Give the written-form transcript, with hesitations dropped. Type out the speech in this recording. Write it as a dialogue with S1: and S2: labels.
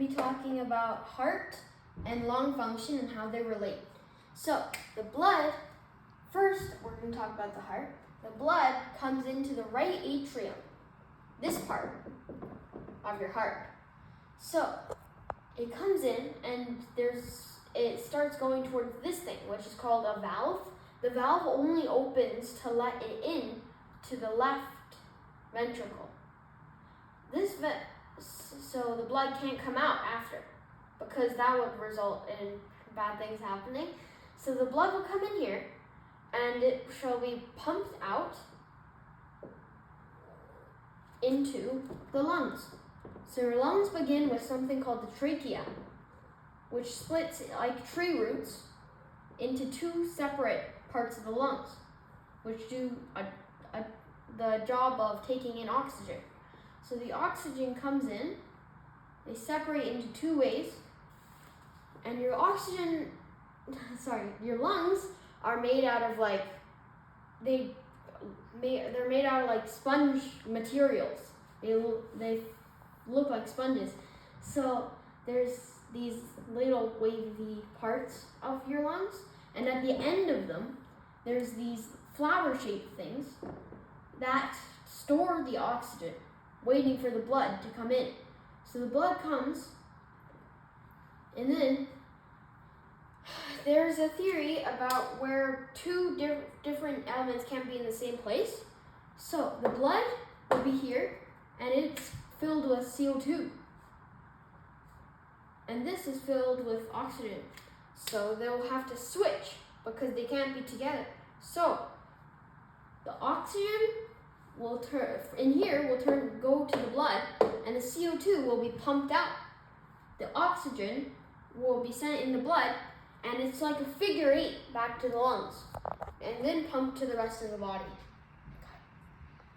S1: be talking about heart and lung function and how they relate. So the blood, first we're going to talk about the heart. The blood comes into the right atrium, this part of your heart. So it comes in and it starts going towards this thing, which is called a valve. The valve only opens to let it in to the left ventricle. So the blood can't come out after, because that would result in bad things happening. So the blood will come in here and it shall be pumped out into the lungs. So your lungs begin with something called the trachea, which splits like tree roots into two separate parts of the lungs, which do the job of taking in oxygen. So the oxygen comes in, they separate into two ways, and your lungs are made out of they're made out of like sponge materials. They look like sponges. So there's these little wavy parts of your lungs, and at the end of them, there's these flower-shaped things that store the oxygen, waiting for the blood to come in. So the blood comes, and then there's a theory about where two different elements can't be in the same place. So the blood will be here, and it's filled with CO2. And this is filled with oxygen. So they'll have to switch because they can't be together. So the oxygen will go to the blood, and the CO2 will be pumped out. The oxygen will be sent in the blood, and it's like a figure 8 back to the lungs, and then pumped to the rest of the body.